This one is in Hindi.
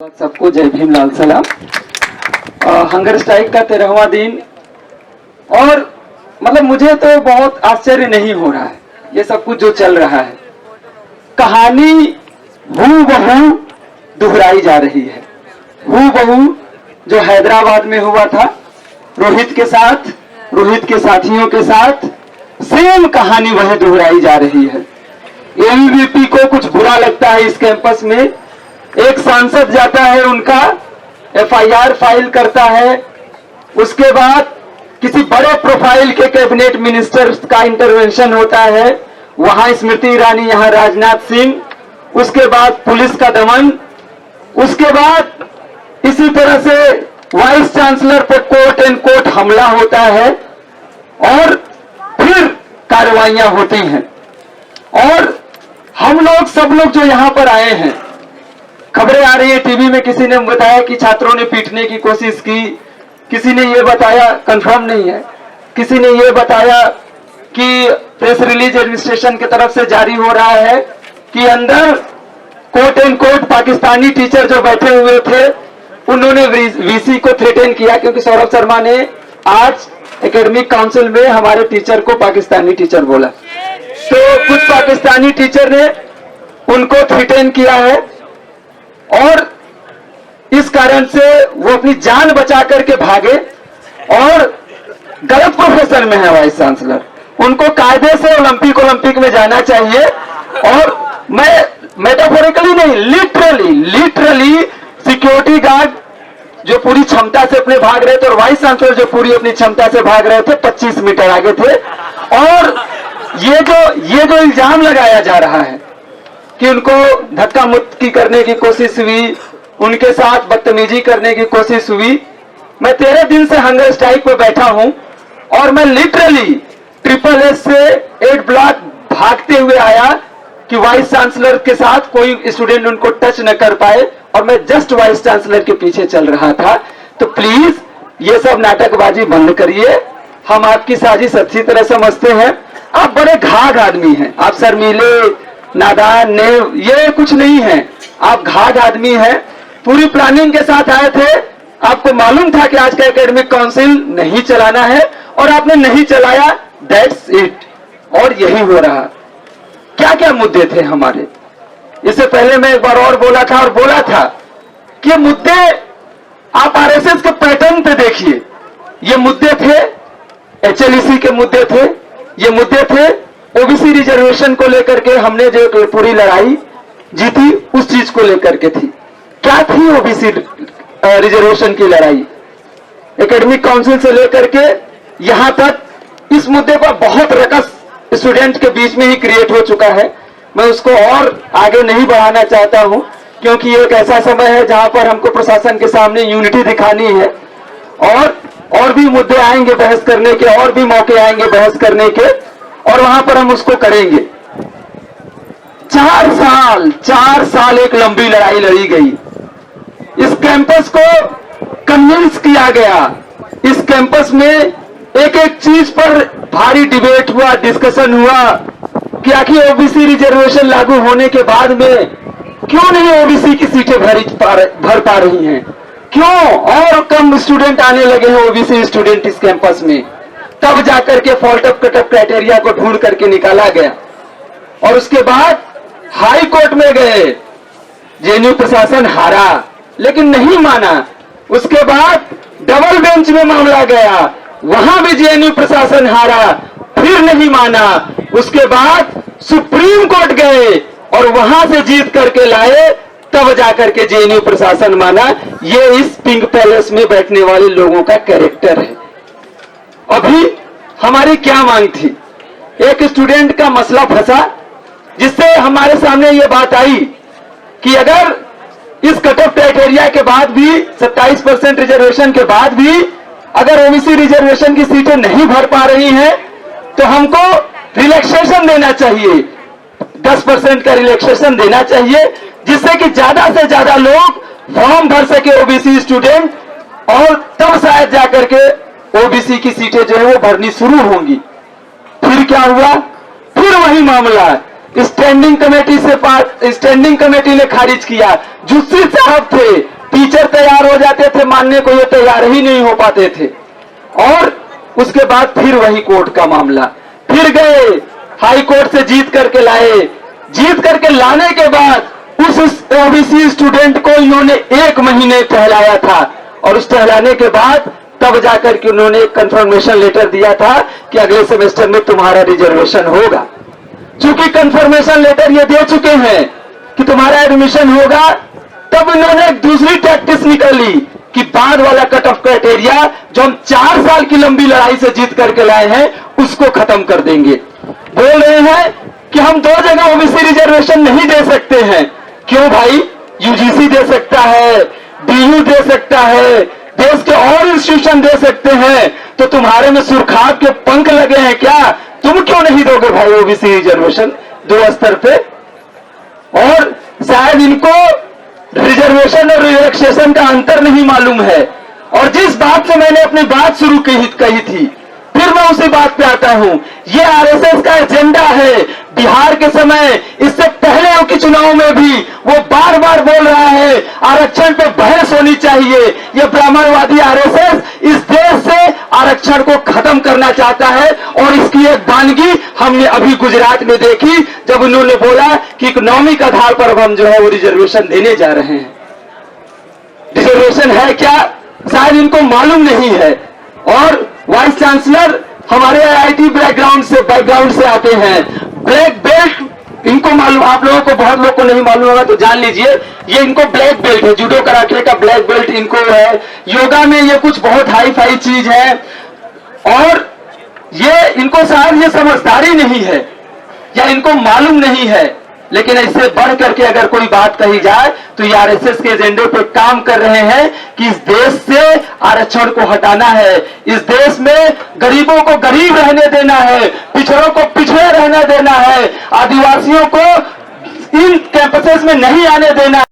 सबको जय भीम लाल सलाम। हंगर स्ट्राइक का 13वां दिन और मतलब मुझे तो बहुत आश्चर्य नहीं हो रहा है ये सब कुछ जो चल रहा है। कहानी हूबहू दोहराई जा रही है। हूबहू जो हैदराबाद में हुआ था रोहित के साथ, रोहित के साथियों के साथ सेम कहानी वह दोहराई जा रही है। एबीवीपी को कुछ बुरा लगता है इस कैंपस में, एक सांसद जाता है उनका एफआईआर फाइल करता है, उसके बाद किसी बड़े प्रोफाइल के कैबिनेट मिनिस्टर का इंटरवेंशन होता है, वहां स्मृति ईरानी, यहां राजनाथ सिंह, उसके बाद पुलिस का दमन, उसके बाद इसी तरह से वाइस चांसलर पर कोर्ट एंड कोर्ट हमला होता है और फिर कार्रवाइयां होती हैं। और हम लोग सब लोग जो यहां पर आए हैं, खबरें आ रही है टीवी में, किसी ने बताया कि छात्रों ने पीटने की कोशिश की, किसी ने यह बताया, कंफर्म नहीं है, किसी ने यह बताया कि प्रेस रिलीज एडमिनिस्ट्रेशन की तरफ से जारी हो रहा है कि अंदर court and court Pakistani teacher जो बैठे हुए थे उन्होंने वीसी को थ्रेटन किया, क्योंकि सौरभ शर्मा ने आज एकेडमिक काउंसिल में हमारे टीचर को पाकिस्तानी टीचर बोला, तो कुछ पाकिस्तानी टीचर ने उनको थ्रेटन किया है और इस कारण से वो अपनी जान बचा करके भागे और गलत प्रोफेशन में है वाइस चांसलर। उनको कायदे से ओलंपिक में जाना चाहिए। और मैं मेटाफोरिकली नहीं, लिटरली सिक्योरिटी गार्ड जो पूरी क्षमता से अपने भाग रहे थे और वाइस चांसलर जो पूरी अपनी क्षमता से भाग रहे थे, 25 मीटर आगे थे। और ये जो इल्जाम लगाया जा रहा है कि उनको धक्का मुक्की करने की कोशिश हुई, उनके साथ बदतमीजी करने की कोशिश हुई। मैं 13 दिन से हंगर स्ट्राइक पे बैठा हूं और मैं लिटरली SSS से 8 ब्लॉक भागते हुए आया कि वाइस चांसलर के साथ कोई स्टूडेंट उनको टच न कर पाए, और मैं जस्ट वाइस चांसलर के पीछे चल रहा था। तो प्लीज ये सब नाटकबाजी बंद करिए, हम आपकी साजिश अच्छी तरह समझते हैं। आप बड़े घाघ आदमी हैं, आप शर्मीले, नादान, नेव, ये कुछ नहीं है, आप घाघ आदमी हैं। पूरी प्लानिंग के साथ आए थे, आपको मालूम था कि आज का एकेडमिक काउंसिल नहीं चलाना है और आपने नहीं चलाया, दैट्स इट। और यही हो रहा। क्या क्या मुद्दे थे हमारे, इससे पहले मैं एक बार और बोला था कि मुद्दे आप आरएसएस के पैटर्न पे देखिए। ये मुद्दे थे HLEC के मुद्दे थे, ये मुद्दे थे ओबीसी रिजर्वेशन को लेकर के हमने जो पूरी लड़ाई जीती उस चीज को लेकर के थी। क्या थी ओबीसी रिजर्वेशन की लड़ाई? एकेडमिक काउंसिल से लेकर के यहां तक इस मुद्दे पर बहुत रकस स्टूडेंट के बीच में ही क्रिएट हो चुका है। मैं उसको और आगे नहीं बढ़ाना चाहता हूं, क्योंकि ये एक ऐसा समय है जहां पर हमको प्रशासन के सामने यूनिटी दिखानी है और भी मुद्दे आएंगे बहस करने के, और भी मौके आएंगे बहस करने के, और वहां पर हम उसको करेंगे। 4 साल एक लंबी लड़ाई लड़ी गई। इस कैंपस को कन्विंस किया गया, इस कैंपस में एक एक चीज पर भारी डिबेट हुआ, डिस्कशन हुआ कि आखिर ओबीसी रिजर्वेशन लागू होने के बाद में क्यों नहीं ओबीसी की सीटें भर पा रही हैं, क्यों और कम स्टूडेंट आने लगे हैं ओबीसी स्टूडेंट इस कैंपस में। तब जाकर के फॉल्ट ऑफ कटअप क्राइटेरिया को ढूंढ करके निकाला गया और उसके बाद हाई कोर्ट में गए, जेएनयू प्रशासन हारा लेकिन नहीं माना। उसके बाद डबल बेंच में मामला गया, वहां भी जेएनयू प्रशासन हारा, फिर नहीं माना। उसके बाद सुप्रीम कोर्ट गए और वहां से जीत करके लाए, तब जाकर के जेएनयू प्रशासन माना। ये इस पिंक पैलेस में बैठने वाले लोगों का कैरेक्टर है। अभी हमारी क्या मांग थी? एक स्टूडेंट का मसला फंसा, जिससे हमारे सामने ये बात आई कि अगर इस कट ऑफ क्राइटेरिया के बाद भी 27% रिजर्वेशन के बाद भी अगर ओबीसी रिजर्वेशन की सीटें नहीं भर पा रही हैं तो हमको रिलैक्सेशन देना चाहिए, 10% का रिलैक्सेशन देना चाहिए, जिससे कि ज्यादा से ज्यादा लोग फॉर्म भर सके ओबीसी स्टूडेंट, और तब शायद जाकर के ओबीसी की सीटें जो है वो भरनी शुरू होंगी। फिर क्या हुआ? फिर वही मामला, स्टैंडिंग कमेटी ने खारिज किया। जुस्सी साहब थे, टीचर तैयार हो जाते थे मानने को, ये तैयार ही नहीं हो पाते थे। और उसके बाद फिर वही कोर्ट का मामला, फिर गए हाई कोर्ट से जीत करके लाए। जीत करके लाने के बाद उस ओबीसी स्टूडेंट को इन्होंने 1 महीने टहलाया था, और उस टहलाने के बाद तब जाकर के उन्होंने एक कंफर्मेशन लेटर दिया था कि अगले सेमेस्टर में तुम्हारा रिजर्वेशन होगा। चूंकि कंफर्मेशन लेटर ये दे चुके हैं कि तुम्हारा एडमिशन होगा, तब इन्होंने एक दूसरी टैक्टिस निकाली कि बाद वाला कट ऑफ क्राइटेरिया जो हम 4 साल की लंबी लड़ाई से जीत करके लाए हैं उसको खत्म कर देंगे। बोल रहे हैं कि हम 2 जगह ओबीसी रिजर्वेशन नहीं दे सकते हैं। क्यों भाई? यूजीसी दे सकता है, डीयू दे सकता है, देश के और इंस्टीट्यूशन दे सकते हैं, तो तुम्हारे में सुरखाब के पंख लगे हैं क्या? तुम क्यों नहीं दोगे भाई ओबीसी रिजर्वेशन 2 स्तर पे? और शायद इनको रिजर्वेशन और रिलैक्सेशन का अंतर नहीं मालूम है। और जिस बात से मैंने अपनी बात शुरू कही थी, फिर मैं उसी बात पे आता हूं। ये आरएसएस का एजेंडा है। बिहार के समय, इससे पहले के चुनाव में भी वो बार बार बोल रहा है आरक्षण पे बहस होनी चाहिए। ये ब्राह्मणवादी आरएसएस इस देश से आरक्षण को खत्म करना चाहता है, और इसकी एक वानगी हमने अभी गुजरात में देखी, जब उन्होंने बोला कि इकोनॉमिक आधार पर अब हम जो है वो रिजर्वेशन देने जा रहे हैं। रिजर्वेशन है क्या, शायद इनको मालूम नहीं है। और वाइस चांसलर हमारे आईआईटी बैकग्राउंड से आते हैं। ब्लैक बेल्ट इनको मालूम, आप लोगों को, बहुत लोगों को नहीं मालूम होगा तो जान लीजिए, ये इनको ब्लैक बेल्ट है। जूडो कराटे का ब्लैक बेल्ट इनको है। योगा में ये कुछ बहुत हाई फाई चीज है, और ये इनको शायद ये समझदारी नहीं है या इनको मालूम नहीं है। लेकिन इससे बढ़ करके अगर कोई बात कही जाए तो ये आरएसएस के एजेंडे पे काम कर रहे हैं कि इस देश से आरक्षण को हटाना है, इस देश में गरीबों को गरीब रहने देना है, पिछड़ों को पिछड़े रहने देना है, आदिवासियों को इन कैंपसेस में नहीं आने देना है।